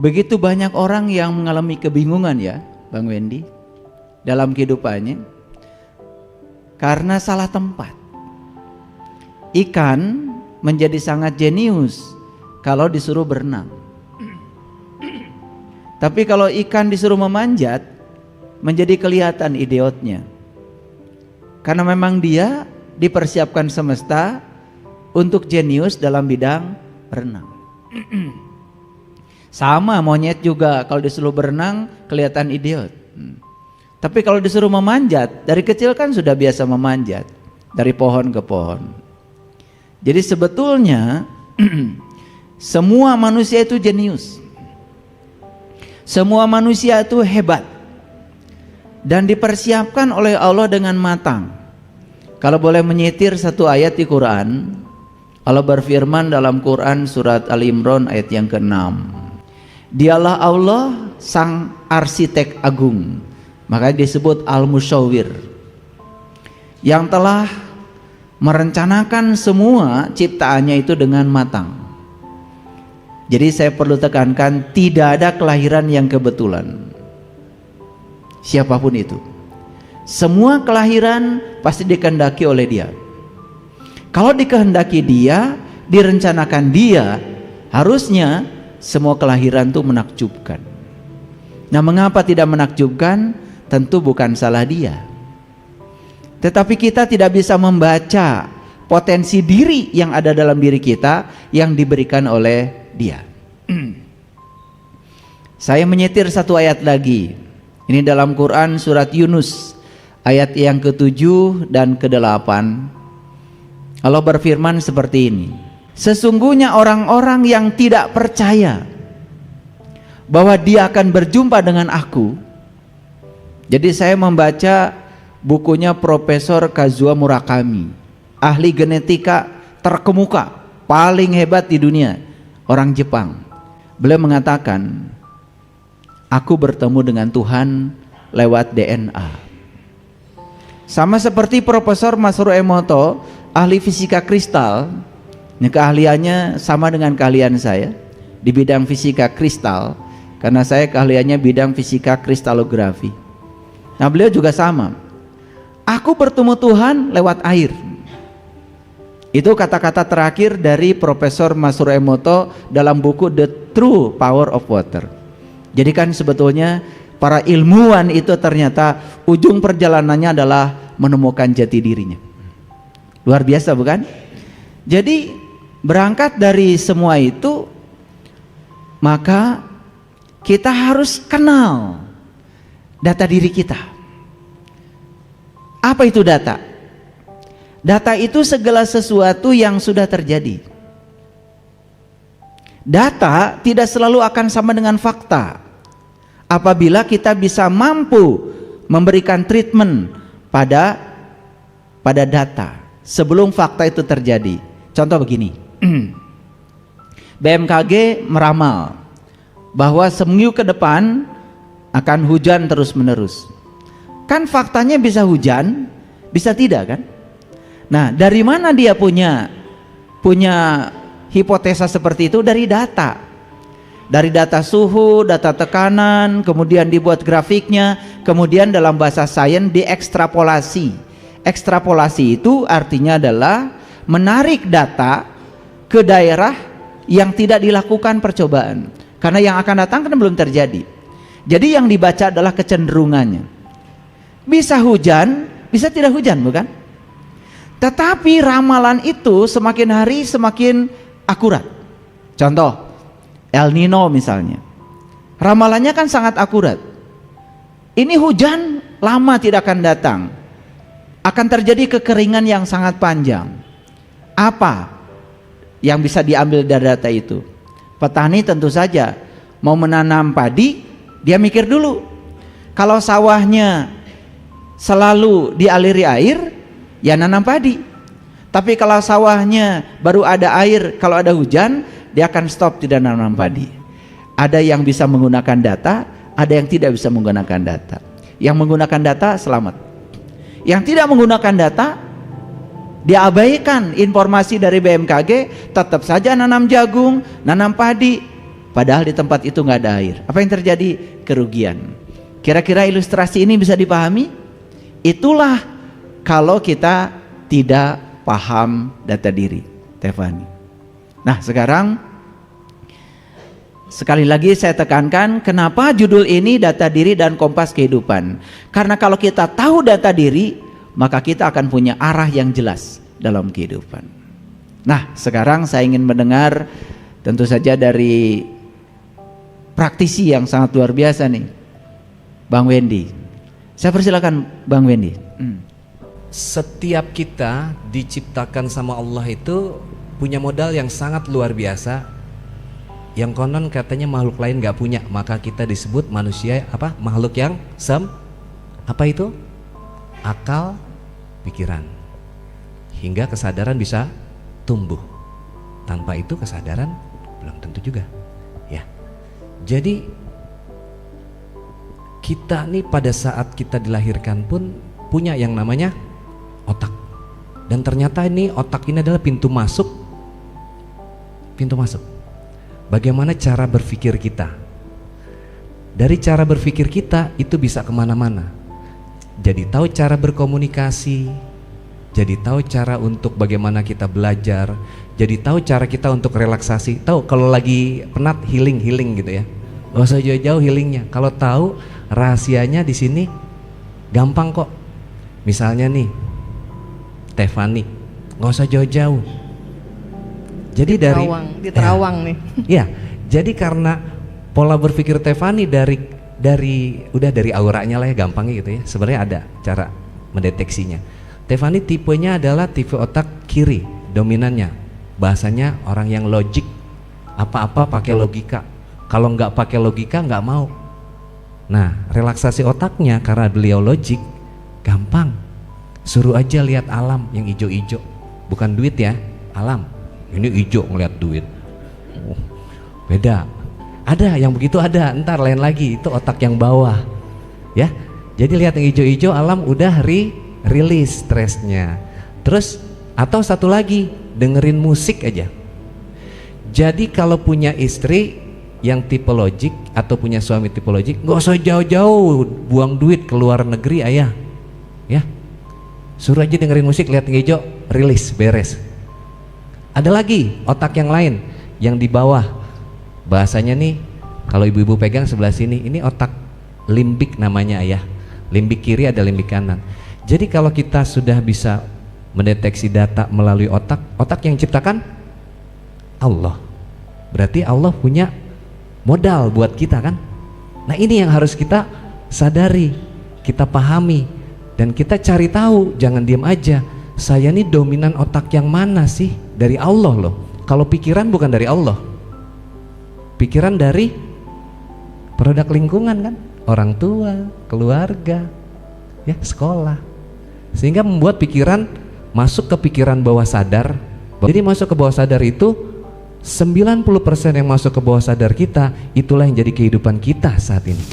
Begitu banyak orang yang mengalami kebingungan ya, Bang Wendy, dalam kehidupannya karena salah tempat. Ikan menjadi sangat jenius kalau disuruh berenang. Tapi kalau ikan disuruh memanjat, menjadi kelihatan idiotnya. Karena memang dia dipersiapkan semesta untuk jenius dalam bidang berenang. Sama monyet juga, kalau disuruh berenang kelihatan idiot. Tapi kalau disuruh memanjat, dari kecil kan sudah biasa memanjat dari pohon ke pohon. Jadi sebetulnya semua manusia itu jenius. Semua manusia itu hebat dan dipersiapkan oleh Allah dengan matang. Kalau boleh menyitir satu ayat di Quran, Allah berfirman dalam Quran surat Al-Imran ayat yang ke-6. Dialah Allah sang arsitek agung, makanya disebut Al-Musyawwir, yang telah merencanakan semua ciptaannya itu dengan matang. Jadi saya perlu tekankan, tidak ada kelahiran yang kebetulan, siapapun itu. Semua kelahiran pasti dikehendaki oleh Dia. Kalau dikehendaki Dia, direncanakan Dia, harusnya semua kelahiran itu menakjubkan. Nah, mengapa tidak menakjubkan? Tentu bukan salah Dia. Tetapi kita tidak bisa membaca potensi diri yang ada dalam diri kita yang diberikan oleh Dia. Saya menyetir satu ayat lagi. Ini dalam Quran surat Yunus ayat yang ke-7 dan ke-8. Allah berfirman seperti ini. Sesungguhnya orang-orang yang tidak percaya bahwa dia akan berjumpa dengan aku. Jadi saya membaca bukunya Profesor Kazuo Murakami, ahli genetika terkemuka, paling hebat di dunia, orang Jepang. Beliau mengatakan, aku bertemu dengan Tuhan lewat DNA. Sama seperti Profesor Masaru Emoto, ahli fisika kristal. Ini keahliannya sama dengan keahlian saya di bidang fisika kristal, karena saya keahliannya bidang fisika kristalografi. Nah, beliau juga sama. Aku bertemu Tuhan lewat air. Itu kata-kata terakhir dari Profesor Masaru Emoto dalam buku The True Power of Water. Jadi kan sebetulnya para ilmuwan itu ternyata ujung perjalanannya adalah menemukan jati dirinya. Luar biasa bukan? Jadi berangkat dari semua itu, maka kita harus kenal data diri kita. Apa itu data? Data itu segala sesuatu yang sudah terjadi. Data tidak selalu akan sama dengan fakta. Apabila kita bisa mampu memberikan treatment pada data sebelum fakta itu terjadi. Contoh begini, BMKG meramal bahwa seminggu ke depan akan hujan terus menerus. Kan faktanya bisa hujan, bisa tidak kan? Nah, dari mana dia punya hipotesa seperti itu? Dari data. Dari data suhu, data tekanan, kemudian dibuat grafiknya, kemudian dalam bahasa sains diekstrapolasi. Ekstrapolasi itu artinya adalah menarik data ke daerah yang tidak dilakukan percobaan, karena yang akan datang kan belum terjadi. Jadi yang dibaca adalah kecenderungannya. Bisa hujan, bisa tidak hujan, bukan? Tetapi ramalan itu semakin hari semakin akurat. Contoh El Nino misalnya, ramalannya kan sangat akurat. Ini hujan lama tidak akan datang, akan terjadi kekeringan yang sangat panjang. Apa yang bisa diambil dari data itu? Petani tentu saja mau menanam padi, dia mikir dulu. Kalau sawahnya selalu dialiri air, ya nanam padi. Tapi kalau sawahnya baru ada air, kalau ada hujan, dia akan stop, tidak nanam padi. Ada yang bisa menggunakan data, ada yang tidak bisa menggunakan data. Yang menggunakan data selamat. Yang tidak menggunakan data, diabaikan informasi dari BMKG, tetap saja nanam jagung, nanam padi, padahal di tempat itu nggak ada air. Apa yang terjadi? Kerugian. Kira-kira ilustrasi ini bisa dipahami? Itulah kalau kita tidak paham data diri, Tefani. Nah, sekarang sekali lagi saya tekankan, kenapa judul ini data diri dan kompas kehidupan? Karena kalau kita tahu data diri, maka kita akan punya arah yang jelas dalam kehidupan. Nah, sekarang saya ingin mendengar tentu saja dari praktisi yang sangat luar biasa nih, Bang Wendy. Saya persilakan Bang Wendy. Setiap kita diciptakan sama Allah itu punya modal yang sangat luar biasa, yang konon katanya makhluk lain gak punya, maka kita disebut manusia apa? Makhluk yang apa itu? Akal, pikiran, hingga kesadaran bisa tumbuh. Tanpa itu kesadaran belum tentu juga, ya. Jadi kita nih pada saat kita dilahirkan pun punya yang namanya otak. Dan ternyata ini otak ini adalah pintu masuk. Bagaimana cara berpikir kita? Dari cara berpikir kita itu bisa kemana-mana. Jadi tahu cara berkomunikasi, jadi tahu cara untuk bagaimana kita belajar, jadi tahu cara kita untuk relaksasi. Tahu kalau lagi penat healing gitu ya. Gak usah jauh-jauh healingnya. Kalau tahu rahasianya di sini gampang kok. Misalnya nih, Tefani, gak usah jauh-jauh. Jadi di Terawang nih. Iya, jadi karena pola berpikir Tefani dari auranya lah ya, gampangnya gitu ya. Sebenarnya ada cara mendeteksinya. Tefani tipenya adalah tipe otak kiri, dominannya. Bahasanya orang yang logik, apa-apa pakai logika. Kalau nggak pakai logika nggak mau. Nah, relaksasi otaknya karena beliau logik, gampang. Suruh aja lihat alam yang ijo-ijo, bukan duit ya, alam. Ini ijo ngeliat duit. Beda. Ada yang begitu ada, ntar lain lagi, itu otak yang bawah. Ya. Jadi lihat yang ijo-ijo, alam udah rilis stresnya. Terus atau satu lagi, dengerin musik aja. Jadi kalau punya istri yang tipe logik atau punya suami tipe logik, nggak usah jauh-jauh buang duit ke luar negeri ayah, ya. Suruh aja dengerin musik, lihat yang hijau, rilis, beres. Ada lagi otak yang lain yang di bawah, bahasanya nih kalau ibu-ibu pegang sebelah sini, ini otak limbik namanya ayah. Limbik kiri ada limbik kanan. Jadi kalau kita sudah bisa mendeteksi data melalui otak yang ciptakan Allah, berarti Allah punya modal buat kita kan. Nah ini yang harus kita sadari, kita pahami, dan kita cari tahu. Jangan diam aja, saya nih dominan otak yang mana sih? Dari Allah loh. Kalau pikiran bukan dari Allah, pikiran dari produk lingkungan kan, orang tua, keluarga, ya, sekolah, sehingga membuat pikiran masuk ke pikiran bawah sadar. Jadi masuk ke bawah sadar itu 90% yang masuk ke bawah sadar kita, itulah yang jadi kehidupan kita saat ini.